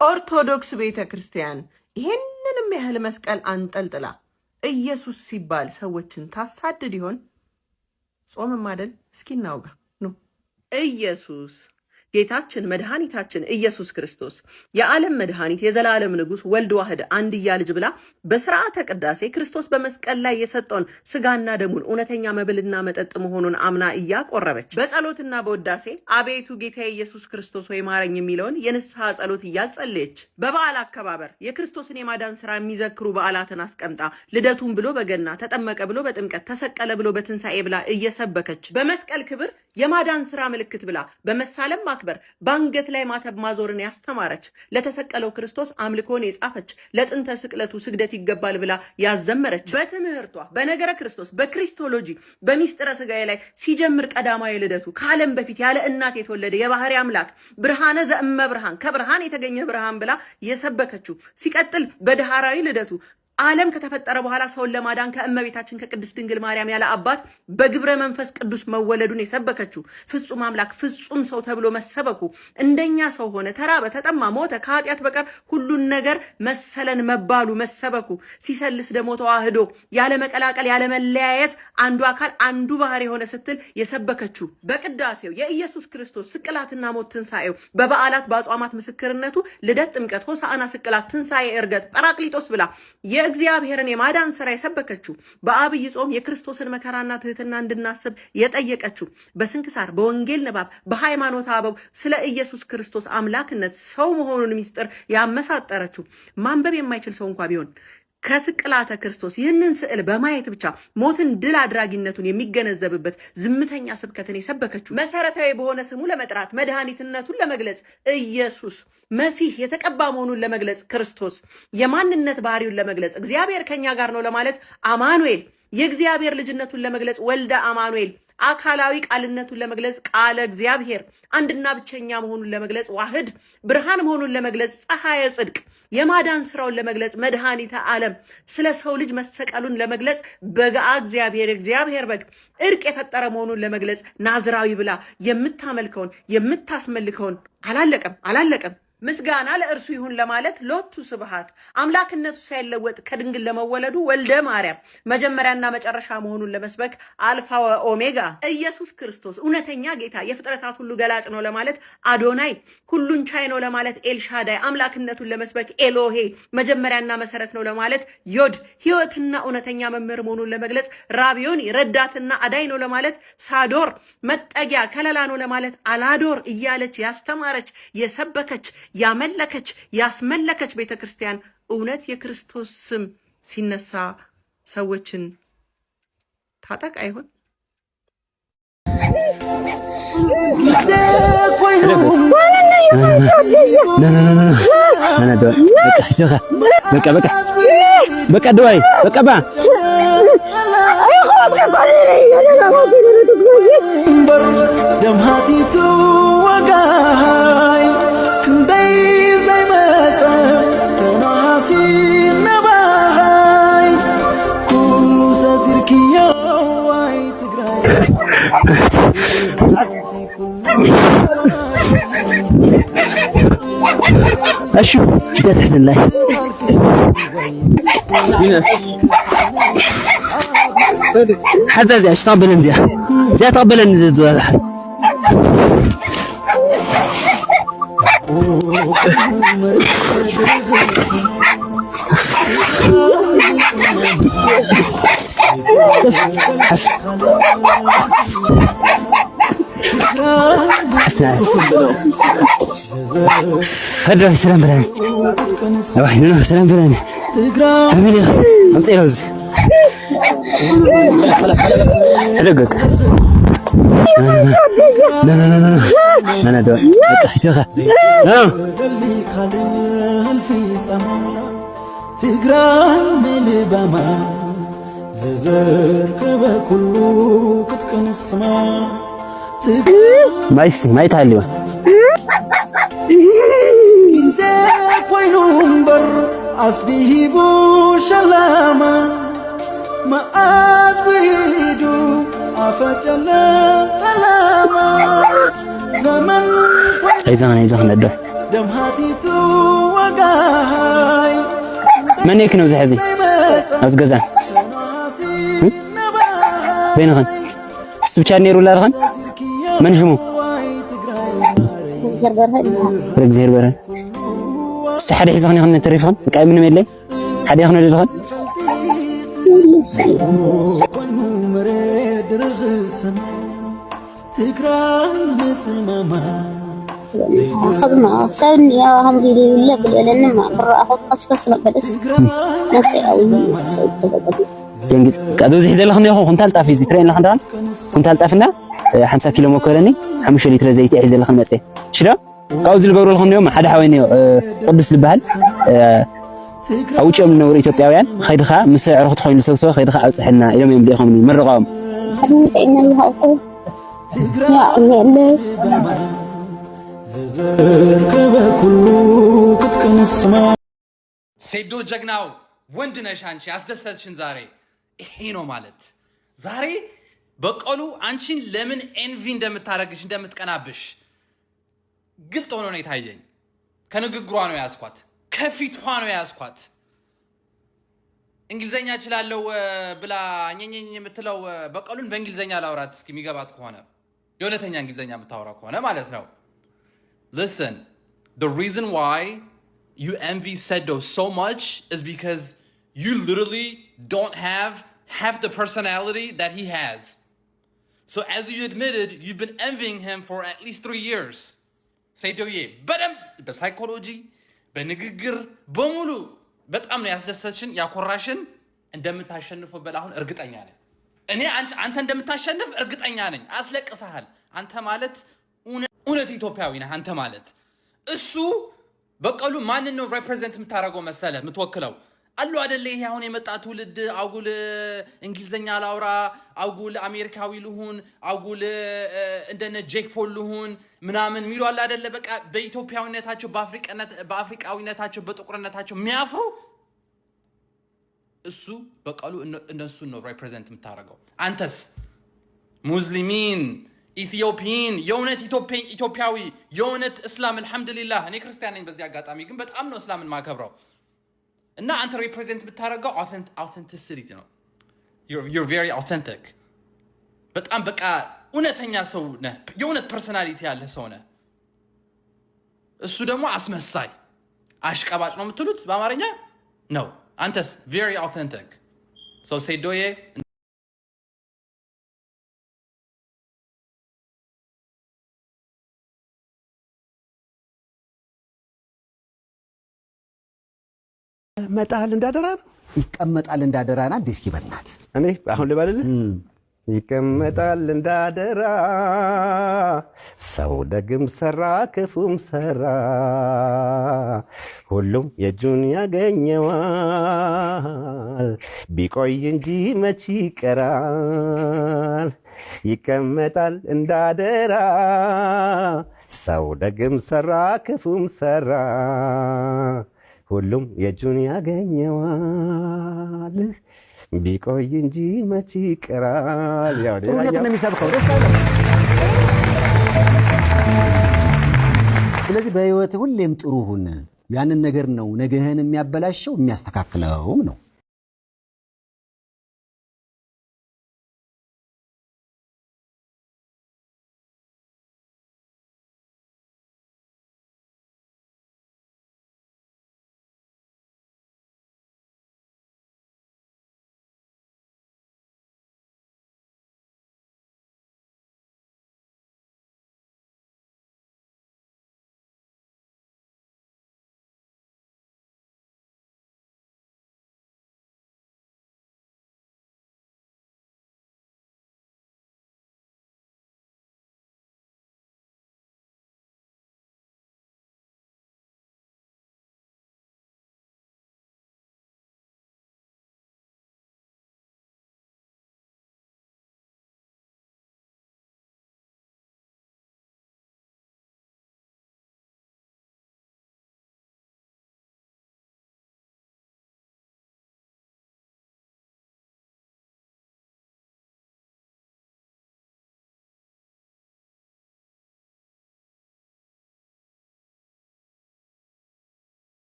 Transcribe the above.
ኦርቶዶክስ ቤተክርስቲያን ይሄንንም ያህል መስቀል አንጠልጥላ ኢየሱስ ሲባል ሰዎችን ታሳድድ ይሆን? ጾምም አይደል? እስኪ እናውጋ ነው። ኢየሱስ ጌታችን መድኃኒታችን ኢየሱስ ክርስቶስ የዓለም መድኃኒት የዘላለም ንጉሥ ወልድ ዋህድ አንድያ ልጅ ብላ በሥርዓተ ቅዳሴ ክርስቶስ በመስቀል ላይ የሰጠውን ስጋና ደሙን እውነተኛ መብልና መጠጥ መሆኑን አምና እያቆረበች በጸሎትና በውዳሴ አቤቱ ጌታ ኢየሱስ ክርስቶስ ወይ ማረኝ የሚለውን የንስሐ ጸሎት እያጸለየች በበዓል አከባበር የክርስቶስን የማዳን ሥራ የሚዘክሩ በዓላትን አስቀምጣ ልደቱን ብሎ በገና ተጠመቀ ብሎ በጥምቀት ተሰቀለ ብሎ በትንሣኤ ብላ እየሰበከች በመስቀል ክብር የማዳን ሥራ ምልክት ብላ በመሳለም ማክበር ባንገት ላይ ማተብ ማዞርን ያስተማረች ለተሰቀለው ክርስቶስ አምልኮን የጻፈች ለጥንተ ስቅለቱ ስግደት ይገባል ብላ ያዘመረች በትምህርቷ በነገረ ክርስቶስ በክሪስቶሎጂ በሚስጥረ ስጋዬ ላይ ሲጀምር ቀዳማዊ ልደቱ ከዓለም በፊት ያለ እናት የተወለደ የባህሪ አምላክ ብርሃነ ዘእመ ብርሃን ከብርሃን የተገኘ ብርሃን ብላ የሰበከችው ሲቀጥል በዳህራዊ ልደቱ ዓለም ከተፈጠረ በኋላ ሰውን ለማዳን ከእመቤታችን ከቅድስት ድንግል ማርያም ያለ አባት በግብረ መንፈስ ቅዱስ መወለዱን የሰበከችው ፍጹም አምላክ ፍጹም ሰው ተብሎ መሰበኩ እንደኛ ሰው ሆነ ተራበ ተጠማ ሞተ ከኃጢአት በቀር ሁሉን ነገር መሰለን መባሉ መሰበኩ ሲሰልስ ደግሞ ተዋህዶ ያለ መቀላቀል ያለ መለያየት አንዱ አካል አንዱ ባህሪ ሆነ ስትል የሰበከችው በቅዳሴው የኢየሱስ ክርስቶስ ስቅላትና ሞት ትንሣኤው በበዓላት በአጽዋማት ምስክርነቱ ልደት ጥምቀት ሆሳዕና ስቅላት ትንሣኤ ዕርገት ጰራቅሊጦስ ብላ እግዚአብሔርን የማዳን ሥራ የሰበከችው በአብይ ጾም የክርስቶስን መከራና ትህትና እንድናስብ የጠየቀችው በስንክሳር በወንጌል ንባብ በሃይማኖት አበው ስለ ኢየሱስ ክርስቶስ አምላክነት ሰው መሆኑን ሚስጥር ያመሳጠረችው ማንበብ የማይችል ሰው እንኳን ቢሆን ከስቅላተ ክርስቶስ ይህንን ስዕል በማየት ብቻ ሞትን ድል አድራጊነቱን የሚገነዘብበት ዝምተኛ ስብከትን የሰበከችው መሰረታዊ በሆነ ስሙ ለመጥራት መድኃኒትነቱን ለመግለጽ ኢየሱስ መሲህ የተቀባ መሆኑን ለመግለጽ ክርስቶስ የማንነት ባህሪውን ለመግለጽ እግዚአብሔር ከኛ ጋር ነው ለማለት አማኑኤል የእግዚአብሔር ልጅነቱን ለመግለጽ ወልደ አማኑኤል አካላዊ ቃልነቱን ለመግለጽ ቃለ እግዚአብሔር አንድና ብቸኛ መሆኑን ለመግለጽ ዋህድ ብርሃን መሆኑን ለመግለጽ ፀሐየ ጽድቅ የማዳን ስራውን ለመግለጽ መድኃኒተ ዓለም ስለ ሰው ልጅ መሰቀሉን ለመግለጽ በጋ እግዚአብሔር በግ እርቅ የፈጠረ መሆኑን ለመግለጽ ናዝራዊ ብላ የምታመልከውን የምታስመልከውን አላለቀም ምስጋና ለእርሱ ይሁን ለማለት ሎቱ ስብሐት አምላክነቱ ሳይለወጥ ከድንግል ለመወለዱ ወልደ ማርያም መጀመሪያና መጨረሻ መሆኑን ለመስበክ አልፋ ወኦሜጋ ኢየሱስ ክርስቶስ እውነተኛ ጌታ የፍጥረታት ሁሉ ገላጭ ነው ለማለት አዶናይ ሁሉን ቻይ ነው ለማለት ኤልሻዳይ አምላክነቱን ለመስበክ ኤሎሄ መጀመሪያና መሰረት ነው ለማለት ዮድ ሕይወትና እውነተኛ መምህር መሆኑን ለመግለጽ ራቢዮን ረዳትና አዳይ ነው ለማለት ሳዶር መጠጊያ ከለላ ነው ለማለት አላዶር እያለች ያስተማረች የሰበከች ያመለከች ያስመለከች ቤተክርስቲያን እውነት የክርስቶስ ስም ሲነሳ ሰዎችን ታጠቅ አይሆን? أشوف جات حسن الله حتى زي ايش طاب بلنديا زي طاب بلنديا زوال هدري سلام بلان روح نروح سلام بلان أمين أمطي لوز حلقك لا أنا دور حتى تقران بالبما زرك بكلو كتكن السما ما يتعلم إنساك وينبر أصبيه بوشلاما ما أصبيدو أفتلا تلاما زمن أي زمن الدور دم هاتي تو من يكنو زحزي أزجزان فين خن استبشار نيرو لا خن من جمو رك زهر برهن استحد حزخني خن تريفن كأي من ميلي حد يخن اللي خن خدنا سألني يا همري لله بالعلن ما برا أخذ قصص لبلس نسي أو سويت تبغى جنجز كادو زي زل خني خن تالتا في زيترين لخندان خن تالتا فينا 50 كيلو مكروني 5 لتر زيت عز لخن مسي شدا كاوز البرو لخن يوم حدا حويني قدس لبهال أوجهم نور إثيوبيان خيدخا مسع رخت خوين سوسو خيدخا أصحنا اليوم يمليهم مرقام إن الله أقول يا الله ሴዶ ጀግናው ወንድ ነሽ አንቺ አስደሰትሽን ዛሬ ይሄ ነው ማለት ዛሬ በቀሉ አንቺን ለምን ኤንቪ እንደምታረግሽ እንደምትቀናብሽ ግልጥ ሆኖ ነው የታየኝ ከንግግሯ ነው ያስኳት ከፊቷ ነው ያስኳት እንግሊዘኛ እችላለሁ ብላ ኘኘኝ የምትለው በቀሉን በእንግሊዘኛ ላውራት እስኪ የሚገባት ከሆነ የእውነተኛ እንግሊዘኛ የምታወራ ከሆነ ማለት ነው Listen, the reason why you envy Sedo so much is because you literally don't have half the personality that he has. So as you admitted, you've been envying him for at least 3 years. Sedo ye, but psychology, በንግግር በሙሉ በጣም ነው ያስደሰትሽን ያኮራሽን እንደምታሸንፉ በላሁን እርግጠኛ ነኝ እኔ አንተ እንደምታሸንፍ እርግጠኛ ነኝ አስለቅሰሃል አንተ ማለት እውነት ኢትዮጵያዊ ነህ አንተ ማለት እሱ በቀሉ ማንን ነው ሪፕሬዘንት የምታረገው መሰለ የምትወክለው አሉ አይደለ ይሄ አሁን የመጣ ትውልድ አጉል እንግሊዘኛ ላውራ አጉል አሜሪካዊ ልሁን አጉል እንደነ ጄክ ፖል ልሁን ምናምን ሚሉ አለ አይደለ በቃ በኢትዮጵያዊነታቸው በአፍሪካዊነታቸው በጥቁርነታቸው የሚያፍሩ እሱ በቀሉ እነሱ ነው ሪፕሬዘንት የምታረገው አንተስ ሙስሊሚን ኢትዮጵያን የውነት ኢትዮጵያዊ የውነት እስላም አልহামዱሊላህ እኔ ክርስቲያን ነኝ በዚህ አጋጣሚ ግን በጣም ነው እስላምን ማከብረው እና አንተ ሪፕሬዘንት ብታረጋው authenticity ነው you're very authentic በጣም በቃ እውነተኛ ሰው ነህ የውነት ፐርሰናሊቲ ያለ ሰው ነህ እሱ ደግሞ አስመሳይ አሽቀባጭ ነው የምትሉት በአማርኛ ነው አንተስ very authentic so ሴዶዬ መጣል እንዳደራ ይቀመጣል እንዳደራና ዲስኪ በእናት እኔ አሁን ልባልልህ ይቀመጣል እንዳደራ ሰው ደግም ሰራ ክፉም ሰራ ሁሉም የጁን ያገኘዋል ቢቆይ እንጂ መች ይቀራል ይቀመጣል እንዳደራ ሰው ደግም ሰራ ክፉም ሰራ ሁሉም የጁን ያገኘዋል ቢቆይ እንጂ መች ይቀራል ያው ጥሩነት ነው የሚሰብከው ደስ አይልም ስለዚህ በህይወት ሁሌም ጥሩ ሁን ያንን ነገር ነው ነገህን የሚያበላሸው የሚያስተካክለውም ነው